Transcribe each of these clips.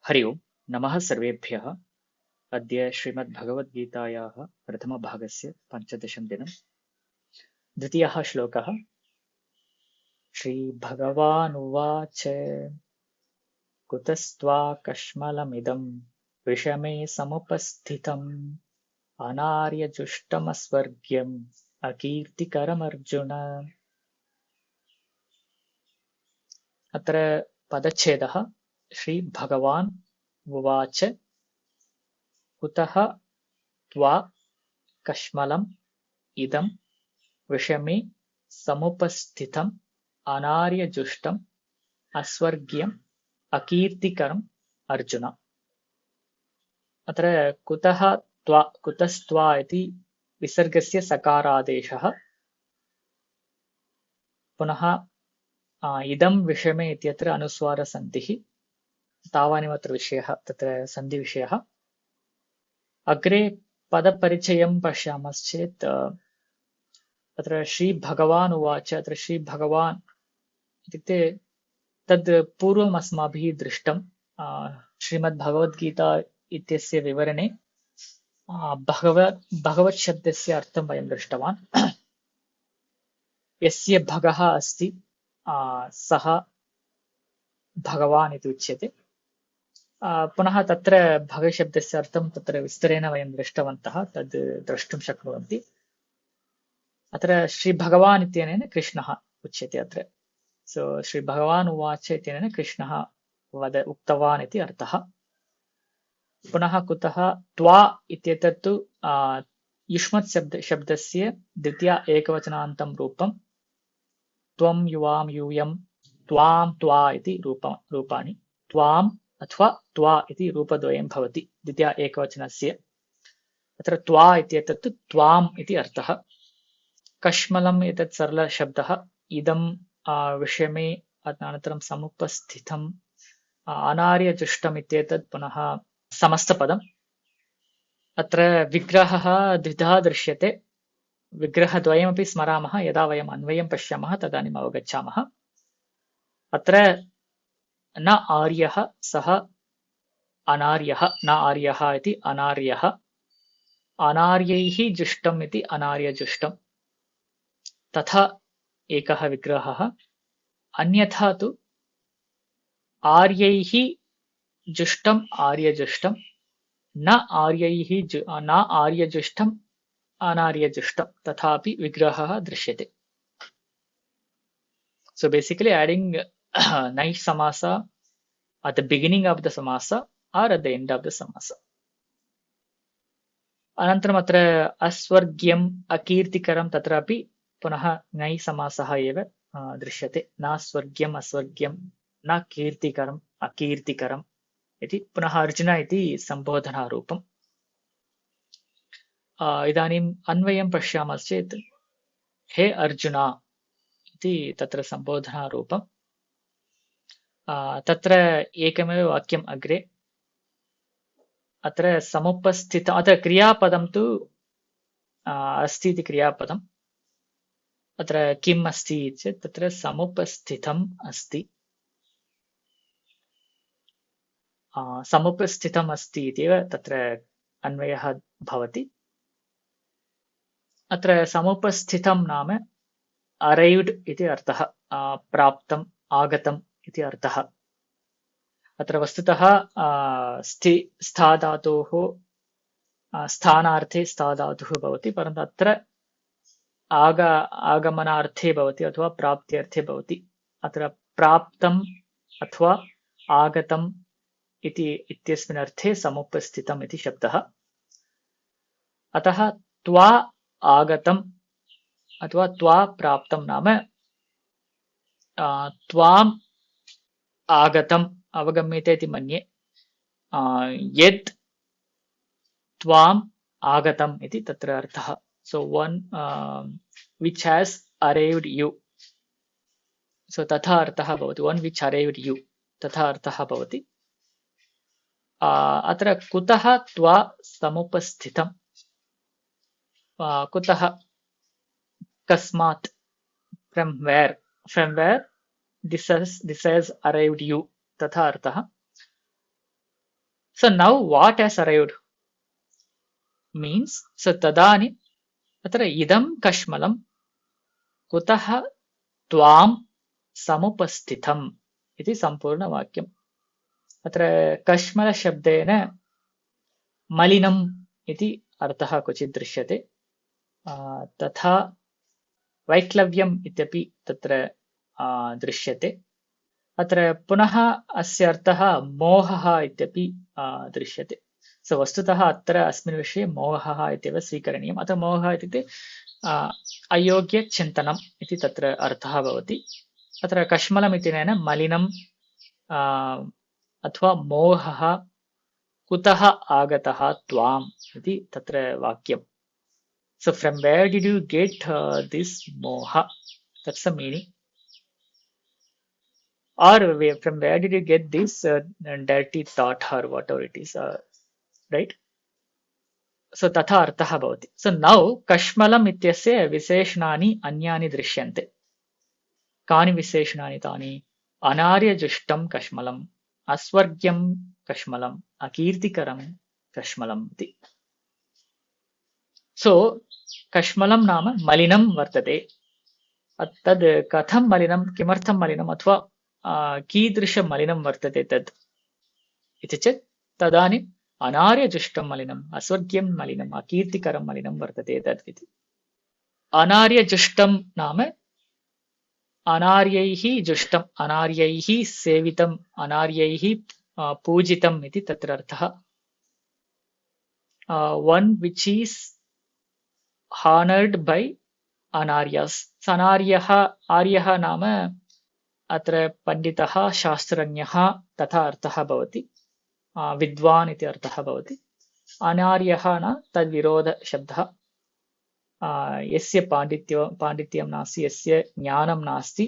हरि ओम् नमः सर्वेभ्यः। अद्य श्रीमद्भगवद्गीतायाः प्रथमभागस्य 15. दिनं द्वितीयः श्लोकः। श्रीभगवानुवाच कुतस्त्वाकश्मलमिदं विषमे समुपस्थितम् अनार्यजुष्टमस्वर्ग्यम् अकीर्तिकरमर्जुन। अत्र पदच्छेदः। श्रीभगवान् उवाच कुतः त्वा कश्मलम् इदं विषमे समुपस्थितम् अनार्यजुष्टम् अस्वर्ग्यम् अकीर्तिकरम् अर्जुन। अत्र कुतः त्वा कुतस्त्वा इति विसर्गस्य सकारादेशः। पुनः इदं विषमे इत्यत्र अनुस्वारसन्धिः। तावानेवत्र विषयः, तत्र सन्धिविषयः। अग्रे पदपरिचयं पश्यामश्चेत् अत्र श्रीभगवान् उवाच। अत्र श्रीभगवान् इत्युक्ते तद् पूर्वम् अस्माभिः दृष्टं श्रीमद्भगवद्गीता इत्यस्य विवरणे भगवत् शब्दस्य अर्थं वयं दृष्टवान्। यस्य भगः अस्ति सः भगवान् इति उच्यते। पुनः तत्र भगशब्दस्य अर्थं तत्र विस्तरेण वयं दृष्टवन्तः, तद् द्रष्टुं शक्नुवन्ति। अत्र श्रीभगवान् इत्यनेन कृष्णः उच्यते अत्र। सो श्रीभगवान् उवाच इत्यनेन कृष्णः उक्तवान् इति अर्थः। पुनः कुतः त्वा इत्येतत्तु युष्मत् शब्दस्य द्वितीया एकवचनान्तं रूपं त्वं युवां यूयं त्वां त्वा इति रूपाणि। त्वाम् अथवा त्वा इति रूपद्वयं भवति द्वितीया एकवचनस्य। अत्र त्वा इत्येतत्तु त्वाम् इति अर्थः। कश्मलम् एतत् सरलशब्दः। इदं विषमे अनन्तरं समुपस्थितम् अनार्यजुष्टम् इत्येतत् पुनः समस्तपदम्। अत्र विग्रहः द्विधा दृश्यते। विग्रहद्वयमपि स्मरामः। यदा वयम् अन्वयं पश्यामः तदानीम् अवगच्छामः। अत्र न आर्यः सः अनार्यः, न आर्यः इति अनार्यः, अनार्यैः जुष्टम् इति अनार्यजुष्टम्। तथा एकः विग्रहः। अन्यथा तु आर्यैः जुष्टम् आर्यजुष्टम्, न आर्यजुष्टम् अनार्यजुष्टम्, तथापि विग्रहः दृश्यते। So basically adding nice samasa at the beginning of the samasa or at the end of the samasa. अनन्तरम् अत्र अस्वर्ग्यम् अकीर्तिकरं तत्रापि पुनः नै समासः एव दृश्यते। न स्वर्ग्यम् अस्वर्ग्यं न कीर्तिकरम् अकीर्तिकरम् इति पुनः अर्जुन इति सम्बोधनारूपम्। इदानीम् अन्वयं पश्यामश्चेत् हे अर्जुन इति तत्र सम्बोधनारूपम्। तत्र एकमेव वाक्यम् अग्रे। अत्र समुपस्थित अत्र क्रियापदं तु अस्ति इति क्रियापदम्। अत्र किम् अस्ति चेत् तत्र समुपस्थितम् अस्ति। समुपस्थितम् अस्ति इत्येव तत्र अन्वयः भवति। अत्र समुपस्थितं नाम अरैव्ड् इति अर्थः, प्राप्तम् आगतम् इति अर्थः। अत्र वस्तुतः स्थाधातोः स्थानार्थे स्थाधातुः भवति, परन्तु अत्र आगमनार्थे भवति अथवा प्राप्त्यर्थे भवति। अत्र प्राप्तम् अथवा आगतम् इत्यस्मिन् अर्थे समुपस्थितम् इति शब्दः। अतः त्वा आगतम् अथवा त्वा प्राप्तं नाम त्वाम् आगतम् अवगम्यते इति मन्ये। यत् त्वाम् आगतम् इति तत्र अर्थः। So one which has arrived you. So तथा अर्थः भवति। One which arrived you, तथा अर्थः भवति। अत्र कुतः त्वा समुपस्थितम्, कुतः कस्मात्, from where this has arrived you, तथा अर्थः। So now what has arrived means, so tadani अत्र इदं कश्मलं कुतः त्वां समुपस्थितम् इति सम्पूर्णवाक्यम्. अत्र कश्मलशब्देन मलिनम् इति अर्थः क्वचित् दृश्यते. तथा वैक्लव्यम् इत्यपि तत्र दृश्यते. अत्र पुनः अस्य अर्थः मोहः इत्यपि दृश्यते. सो वस्तुतः अत्र अस्मिन् विषये मोहः इत्येव स्वीकरणीयम्. अत्र मोहः इत्युक्ते अयोग्यचिन्तनम् इति तत्र अर्थः भवति. अत्र कश्मलम् इत्यनेन मलिनम् अथवा मोहः कुतः आगतः त्वाम् इति तत्र वाक्यम्. So from where did you get this moha? That's the meaning. Or from where did you get this dirty thought or whatever it is, right? So तथा अर्थः भवति. So now कश्मलम् इत्यस्य विशेषणानि अन्यानि दृश्यन्ते. कानि विशेषणानि तानि? अनार्यजुष्टं कश्मलम्, अस्वर्ग्यं कश्मलम्, अकीर्तिकरं कश्मलम् इति. So कश्मलं नाम मलिनं वर्तते. तद् कथं मलिनं, किमर्थं मलिनम्, अथवा कीदृशं मलिनं वर्तते तद् इति चेत् तदानीम् अनार्यजुष्टं मलिनम्, अस्वर्ग्यं मलिनम्, अकीर्तिकरं मलिनं वर्तते तद् इति. अनार्यजुष्टं नाम अनार्यैः जुष्टम्, अनार्यैः सेवितम्, अनार्यैः पूजितम् इति तत्र अर्थः. One which is honored by अनार्यस्. अनार्यः, आर्यः नाम अत्र पण्डितः, शास्त्रज्ञः तथा अर्थः भवति. विद्वान् इति अर्थः भवति. अनार्यः न तद्विरोधशब्दः. यस्य पाण्डित्यं नास्ति, यस्य ज्ञानं नास्ति,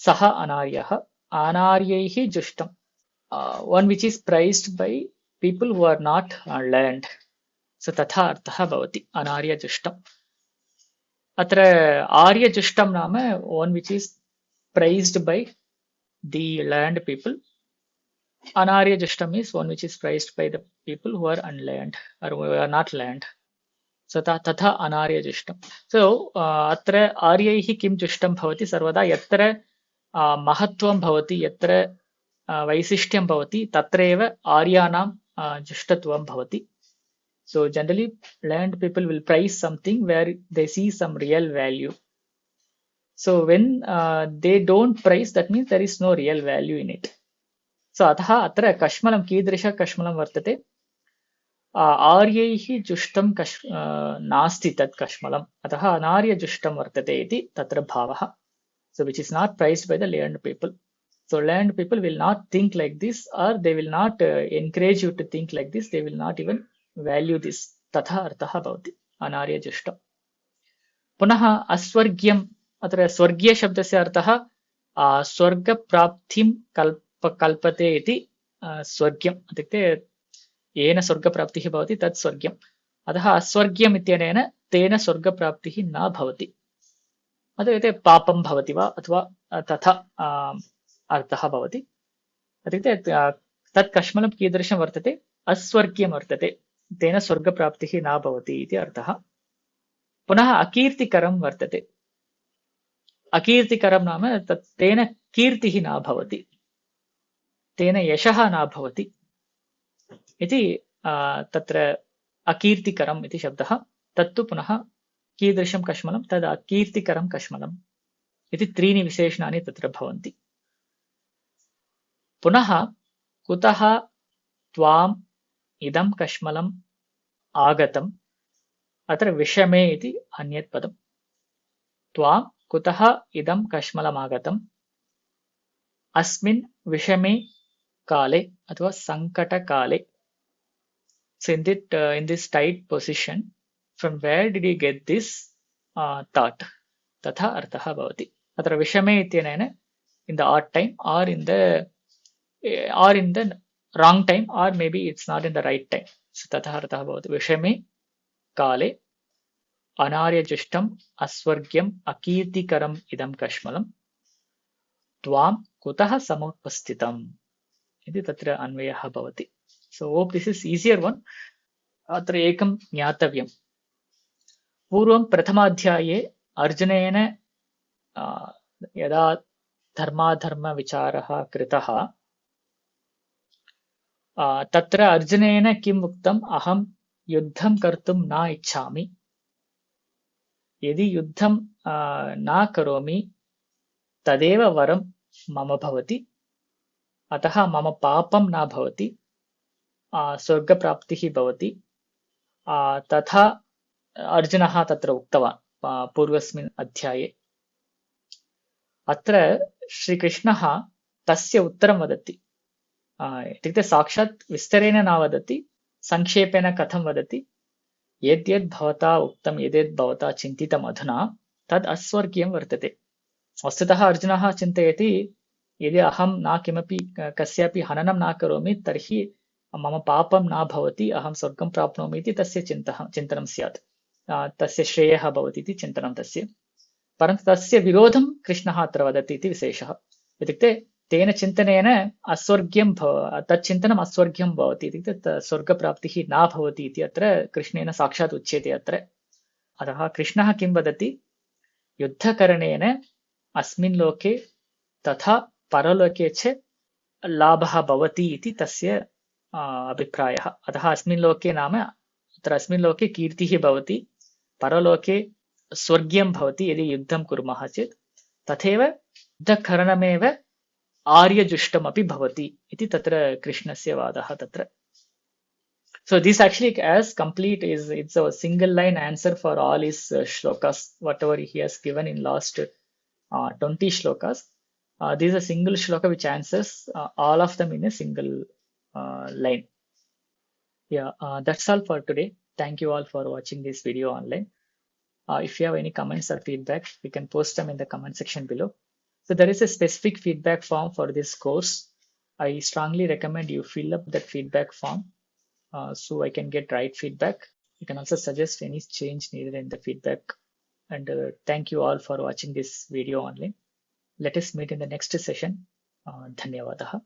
सः अनार्यः. अनार्यैः जुष्टम्, one which is praised by people who are not learned. So तथा अर्थः भवति अनार्यजुष्टम्. अत्र आर्यजुष्टं नाम one which is praised by the learned people. Anaryajushtam is one which is praised by the people who are unlearned or who are not learned. So तथा अनार्यजुष्टम्. So अत्र आर्यैः किं जुष्टं भवति? सर्वदा यत्र महत्त्वं भवति, यत्र वैशिष्ट्यं भवति, तत्रैव आर्याणां जुष्टत्वं भवति. So generally learned people will praise something where they see some real value. So when they don't praise, that means there is no real value in it. So अतः अत्र कश्मलं कीदृश कश्मलं वर्तते? आर्यैः जुष्टं नास्ति तत् कश्मलम्, अतः अनार्यजुष्टं वर्तते इति तत्र भावः. So which is not praised by the learned people. So learned people will not think like this, or they will not encourage you to think like this. They will not even value this. तथा अर्थः भवति अनार्यजुष्टम्. पुनः अस्वर्ग्यम्, अत्र स्वर्गीयशब्दस्य अर्थः स्वर्गप्राप्तिं कल्पते इति. स्वर्ग्यम् इत्युक्ते येन स्वर्गप्राप्तिः भवति तत् स्वर्ग्यम्. अतः अस्वर्ग्यम् इत्यनेन तेन स्वर्गप्राप्तिः न भवति. अतः पापं भवति वा अथवा तथा अर्थः भवति. इत्युक्ते तत् कश्मलं कीदृशं वर्तते? अस्वर्ग्यं वर्तते, तेन स्वर्गप्राप्तिः न भवति इति अर्थः. पुनः अकीर्तिकरं वर्तते. अकीर्तिकरं नाम तेन कीर्तिः न भवति, तेन यशः न भवति इति तत्र अकीर्तिकरम् इति शब्दः. तत्तु पुनः कीदृशं कश्मलं? तद् अकीर्तिकरं कश्मलम् इति त्रीणि विशेषणानि तत्र भवन्ति. पुनः कुतः त्वाम् इदं कश्मलम् आगतम्? अत्र विषमे इति अन्यत् पदम्. त्वां कुतः इदं कश्मलम् आगतम्? अस्मिन् विषमे काले अथवा संकटकाले. So in this tight position, from where did you get this thought? तथा अर्थः भवति. अत्र विषमे इत्यनेन in the odd time or in the wrong time, or maybe it's not in the right time. So तथा अर्थः भवति. विषमे काले अनार्यजुष्टम् अस्वर्ग्यम् अकीर्तिकरम् इदं कश्मलम् त्वां कुतः समुपस्थितम् इति तत्र अन्वयः भवति. So hope this is easier one. अत्र एकं ज्ञातव्यम्. पूर्वं प्रथमाध्याये अर्जुनेन यदा धर्माधर्मविचारः कृतः तत्र अर्जुनेन किम् उक्तम्, अहं युद्धं कर्तुं न इच्छामि. यदि युद्धं न करोमि तदेव वरं मम भवति, अतः मम पापं न भवति, स्वर्गप्राप्तिः भवति. तथा अर्जुनः तत्र उक्तवान् पूर्वस्मिन् अध्याये. अत्र श्रीकृष्णः तस्य उत्तरं वदति. इत्युक्ते साक्षात् विस्तरेण न वदति, संक्षेपेण कथं वदति, यद्यद् भवता उक्तं, यद्यद् भवता चिन्तितम् अधुना तद् अस्वर्गीयं वर्तते. वस्तुतः अर्जुनः चिन्तयति, यदि अहं न किमपि कस्यापि हननं न करोमि तर्हि मम पापं न भवति, अहं स्वर्गं प्राप्नोमि इति तस्य चिन्तनं स्यात्, तस्य श्रेयः भवति इति चिन्तनं तस्य. परन्तु तस्य विरोधं कृष्णः अत्र वदति इति विशेषः. इत्युक्ते तेन चिन्तनेन अस्वर्ग्यं तच्चिन्तनम् अस्वर्ग्यं भवति, इत्युक्ते स्वर्गप्राप्तिः न भवति इति अत्र कृष्णेन साक्षात् उच्यते अत्र. अतः कृष्णः किं वदति, युद्धकरणेन अस्मिन् लोके तथा परलोके च लाभः भवति इति तस्य अभिप्रायः. अतः अस्मिन् लोके नाम अत्र अस्मिन् लोके कीर्तिः भवति, परलोके स्वर्ग्यं भवति यदि युद्धं कुर्मः चेत्. तथैव युद्धकरणमेव आर्यजुष्टमपि भवति इति तत्र कृष्णस्य वादः तत्र. So this actually as complete it's a single line answer for all his shlokas, whatever he has given in last 20 shlokas. This is a single shloka which answers all of them in a single line. Yeah, that's all for today. Thank you all for watching this video online. If you have any comments or feedback, you can post them in the comment section below. So there is a specific feedback form for this course. I strongly recommend you fill up that feedback form so I can get right feedback. You can also suggest any change needed in the feedback. And thank you all for watching this video online. Let us meet in the next session. Dhanyavadaha.